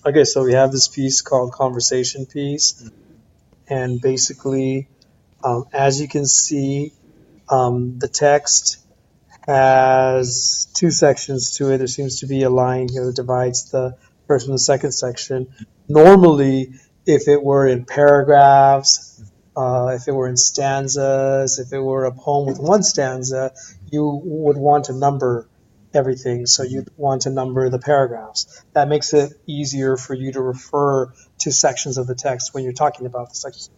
Okay, so we have this piece called conversation piece, and basically, as you can see, the text has two sections to it. There seems to be a line here that divides the first from the second section. Normally, if it were in paragraphs, if it were in stanzas, if it were a poem with one stanza, you would want to number everything. So you'd want to number the paragraphs. That makes it easier for you to refer to sections of the text when you're talking about the section.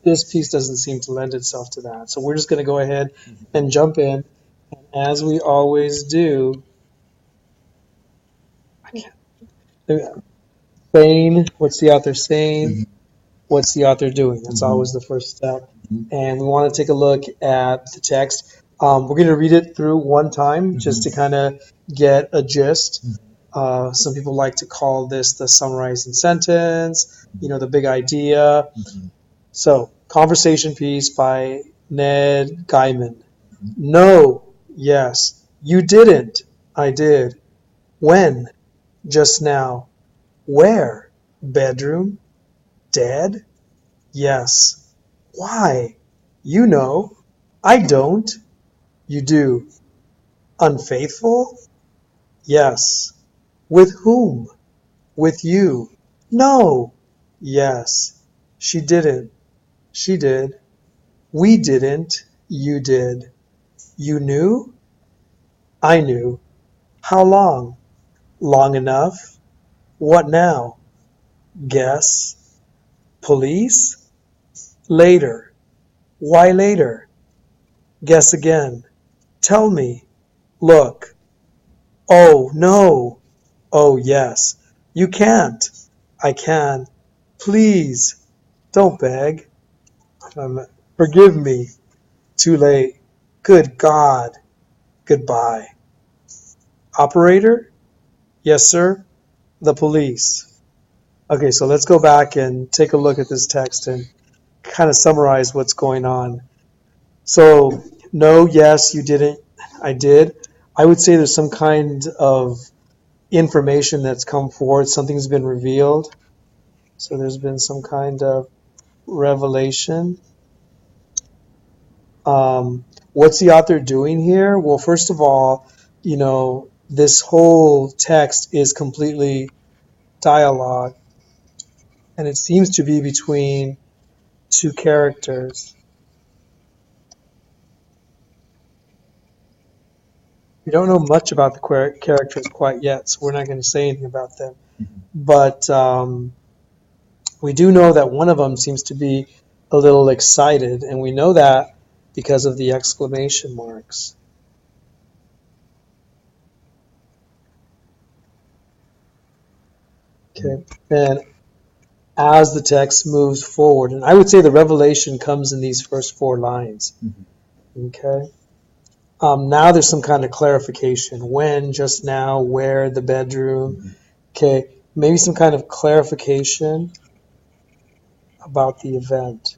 This piece doesn't seem to lend itself to that. So we're just going to go ahead and jump in. And as we always do, saying, what's the author saying? What's the author doing? That's always the first step. And we want to take a look at the text. We're going to read it through one time just to kind of get a gist. Some people like to call this the summarizing sentence, the big idea. So, conversation piece by Ned Gaiman. No, yes. You didn't. I did. When? Just now. Where? Bedroom? Dead? Yes. Why? You know. I don't. You do. Unfaithful? Yes. With whom? With you. No. Yes. She didn't. She did. We didn't. You did. You knew? I knew. How long? Long enough. What now? Guess. Police? Later. Why later? Guess again. Tell me. Look. Oh, no. Oh, yes. You can't. I can. Please. Don't beg. Forgive me. Too late. Good God. Goodbye. Operator? Yes, sir. The police. Okay, so let's go back and take a look at this text and kind of summarize what's going on. So, no, yes, you didn't, I did. I would say there's some kind of information that's come forward. Something's been revealed. So there's been some kind of revelation. What's the author doing here? Well, first of all, this whole text is completely dialogue, and it seems to be between two characters. We don't know much about the characters quite yet, so we're not going to say anything about them. But we do know that one of them seems to be a little excited, and we know that because of the exclamation marks. Okay, and as the text moves forward, and I would say the revelation comes in these first four lines. Okay. Now there's some kind of clarification. When, just now, where, the bedroom. Okay, maybe some kind of clarification about the event.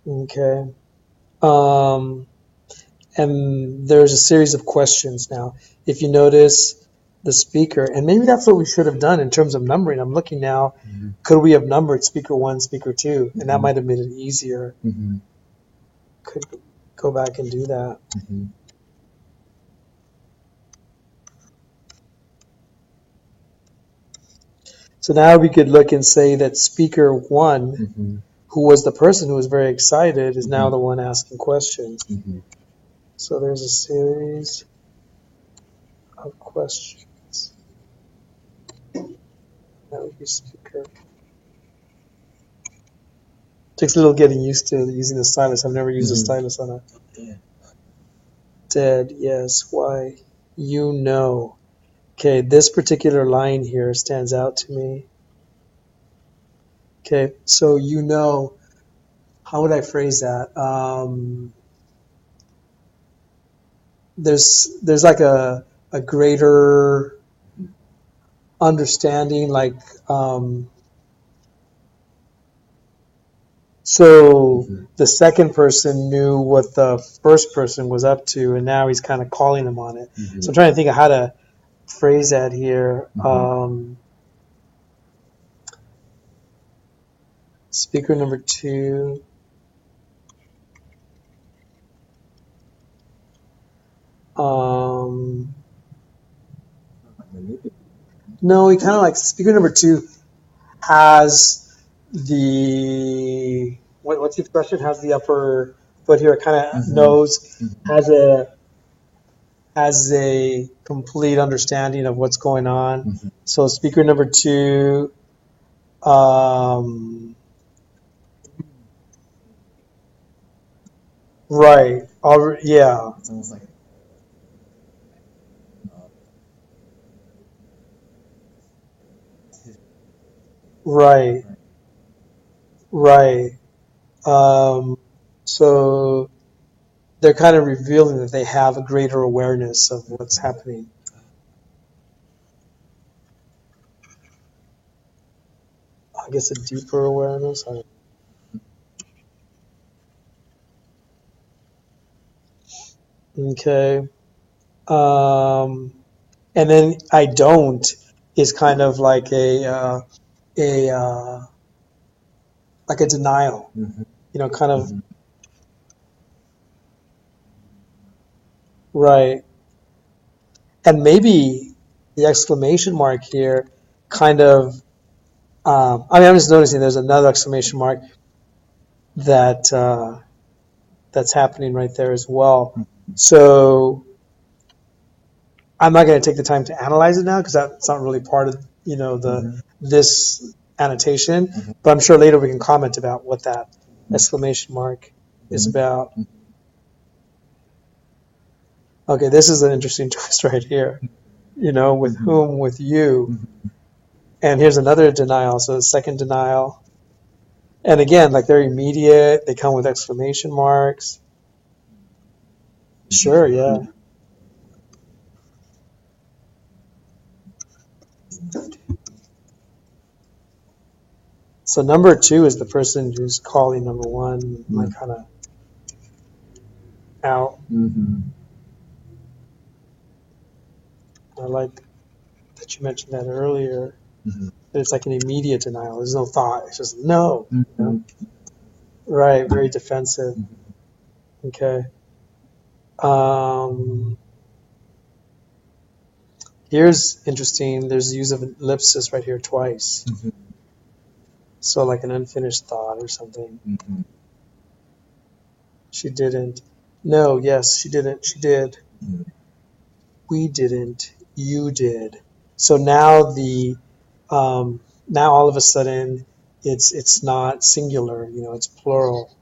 Okay. And there's a series of questions now. If you notice the speaker, and maybe that's what we should have done in terms of numbering. I'm looking now, could we have numbered speaker one, speaker two? And that might have made it easier. Could go back and do that. So now we could look and say that speaker one, who was the person who was very excited, is now the one asking questions. So there's a series of questions. That would be speaker. Takes a little getting used to using the stylus. I've never used a stylus on a dead. Yes. Why? You know. Okay, this particular line here stands out to me. Okay, so how would I phrase that? There's like a greater understanding, like So the second person knew what the first person was up to, and now he's kind of calling them on it. So I'm trying to think of how to phrase that here. Speaker number two. No, he kind of like speaker number two has what's the expression? Has the upper foot here. It kind of knows, has a complete understanding of what's going on. So speaker number two, right? Yeah, right, right. So they're kind of revealing that they have a greater awareness of what's happening. I guess a deeper awareness. Okay. And then I don't is kind of like a like a denial, kind of right. And maybe the exclamation mark here kind of, I'm just noticing there's another exclamation mark that that's happening right there as well. So I'm not going to take the time to analyze it now because that's not really part of this annotation. But I'm sure later we can comment about what that exclamation mark is about. Okay, this is an interesting twist right here. With whom, with you. And here's another denial. So the second denial. And again, like they're immediate. They come with exclamation marks. Sure, yeah. So number two is the person who's calling number one, like kind of out. I like that you mentioned that earlier. That it's like an immediate denial. There's no thought. It's just no. Right, very defensive. Okay. Here's interesting. There's the use of ellipsis right here twice. So like an unfinished thought or something. She didn't. No, yes, she didn't. She did. We didn't. You did. So now now all of a sudden it's not singular. It's plural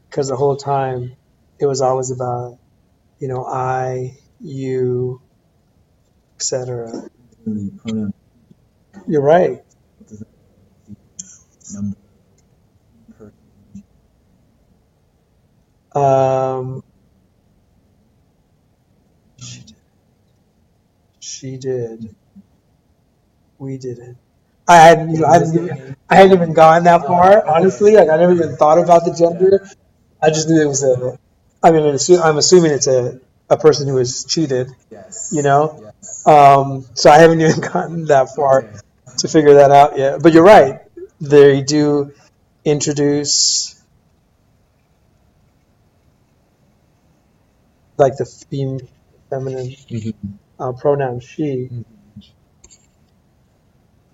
because the whole time it was always about I, you, etc. You're right. Um, she did. We didn't. I hadn't even gone that far, honestly. Like I never even thought about the gender. I just knew it was a. I mean, I'm assuming it's a person who was cheated. So I haven't even gotten that far to figure that out yet. But you're right. They do introduce like the feminine pronoun she.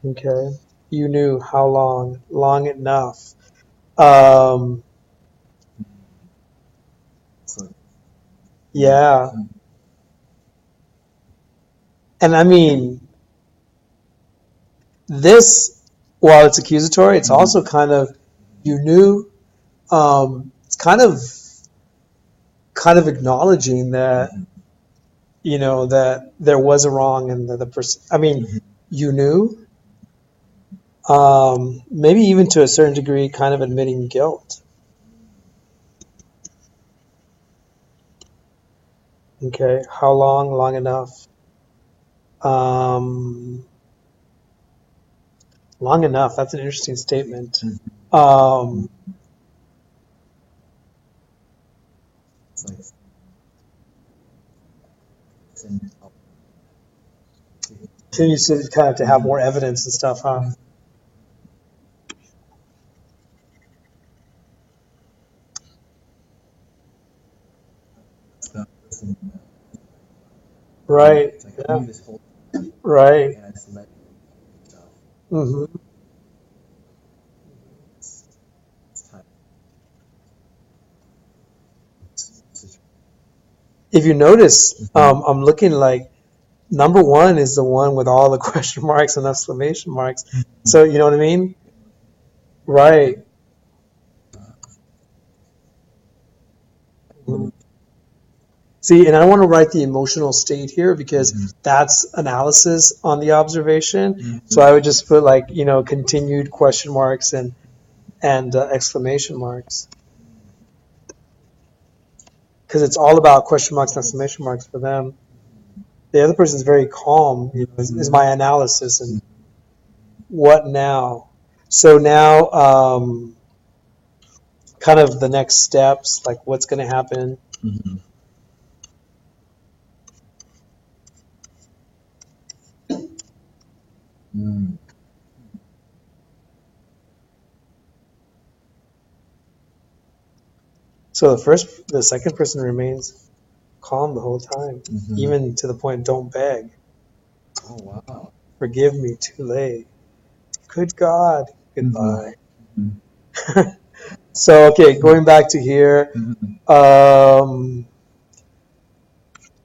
Okay. You knew how long, long enough. Um, yeah. And I mean, this, while it's accusatory, it's also kind of, you knew, it's kind of acknowledging that, that there was a wrong and that the person, I mean, you knew, maybe even to a certain degree, kind of admitting guilt. Okay. How long? Long enough. Um, Long enough. That's an interesting statement. Um, Continues to kind of to have more evidence and stuff, huh? Right. Yeah. Right. hmm If you notice, I'm looking like number one is the one with all the question marks and exclamation marks. So you know what I mean? Right. Mhm. See, and I want to write the emotional state here because that's analysis on the observation. So I would just put like, continued question marks and exclamation marks because it's all about question marks and exclamation marks for them. The other person's very calm, is my analysis and what now? So now, kind of the next steps, like what's going to happen. So the second person remains calm the whole time, even to the point, don't beg. Forgive me, too late. Good God, goodbye. So, okay, going back to here, um,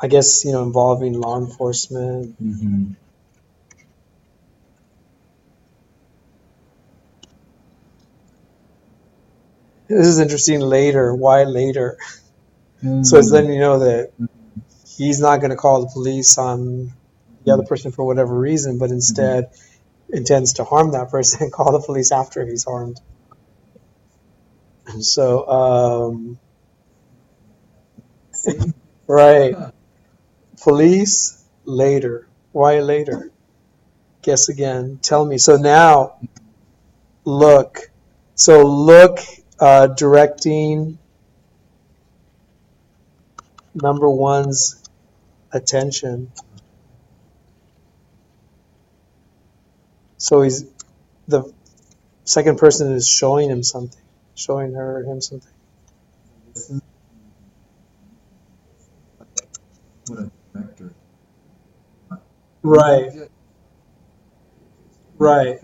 I guess, involving law enforcement. This is interesting later. Why later? So it's letting you know that he's not going to call the police on the other person for whatever reason, but instead intends to harm that person and call the police after he's harmed. And so, right. Police later. Why later? Guess again. Tell me. So now, look. So look, directing number one's attention. So the second person is showing him something, showing her or him something. Right, right.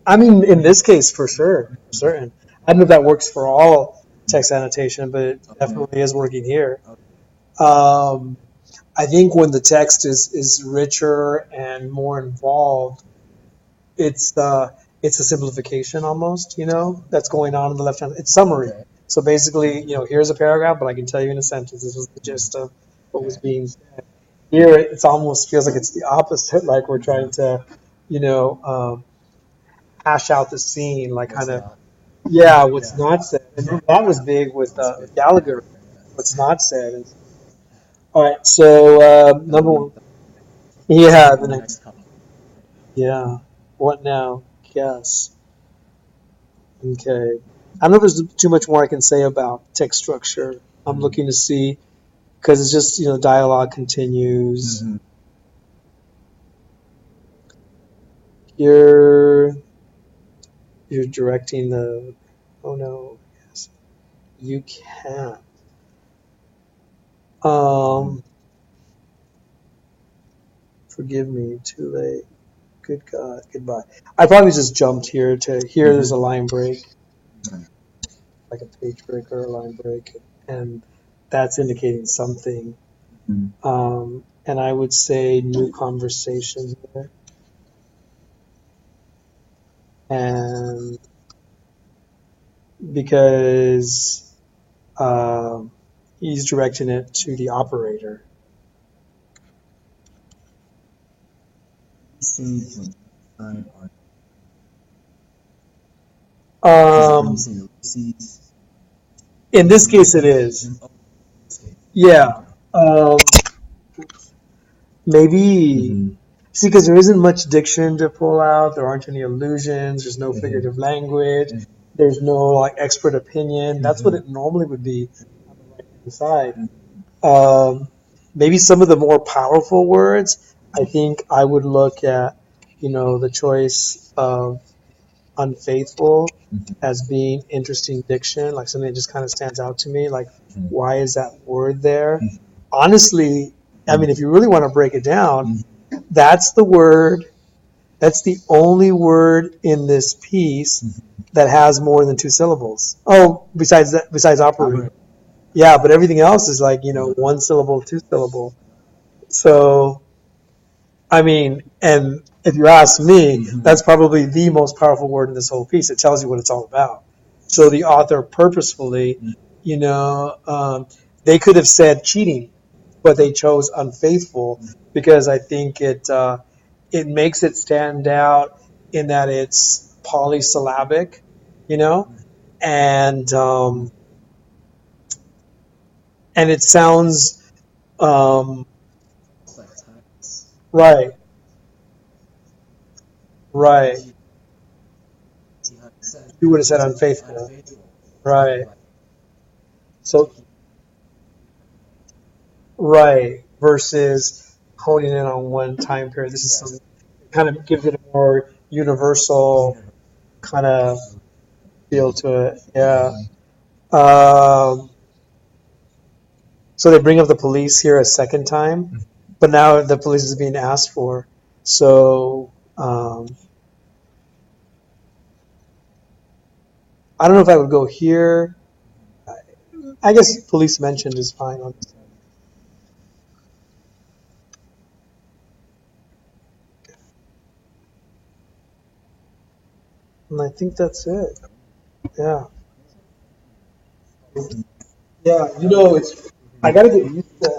I mean, in this case, for sure, for certain. I don't know if that works for all text annotation, but it definitely is working here. Um, I think when the text is richer and more involved, it's a simplification almost, that's going on the left hand. It's summary. So basically, here's a paragraph, but I can tell you in a sentence. This was the gist of what was being said. Here, it almost feels like it's the opposite. Like we're trying to, you know, um, hash out the scene, like kind of, yeah, what's not said. And that was big with Gallagher. What's not said. All right, so number one, yeah, the next, yeah. What now? Guess. Okay. I don't know if there's too much more I can say about text structure. I'm looking to see because it's just dialogue continues. You're you're directing the. Oh no. Yes. You can. Um. Forgive me. Too late. Good God. Goodbye. I probably just jumped here to here. There's a line break, like a page break or a line break, and that's indicating something. And I would say new conversation here. And because um, he's directing it to the operator. Um, in this case, it is. Yeah. Um, maybe. See, because there isn't much diction to pull out. There aren't any allusions. There's no figurative language. There's no like expert opinion. That's what it normally would be on the right hand side. Um, Maybe some of the more powerful words. I think I would look at, the choice of unfaithful as being interesting diction, like something that just kind of stands out to me. Like, why is that word there? Honestly, I mean, if you really want to break it down, that's the word, that's the only word in this piece that has more than two syllables. Oh, besides that, besides operate. Yeah, but everything else is like, one syllable, two syllable. So I mean, and if you ask me, that's probably the most powerful word in this whole piece. It tells you what it's all about. So the author purposefully, you know, um, they could have said cheating, but they chose unfaithful because I think it makes it stand out in that it's polysyllabic, you know, and um, and it sounds right, right. You would have said unfaithful, right? So right versus honing in on one time period. This is some kind of gives it a more universal kind of feel to it. Yeah. Um, so they bring up the police here a second time, but now the police is being asked for. So I don't know if I would go here. I guess police mentioned is fine on this. And I think that's it. Yeah. Yeah. It's I gotta get used to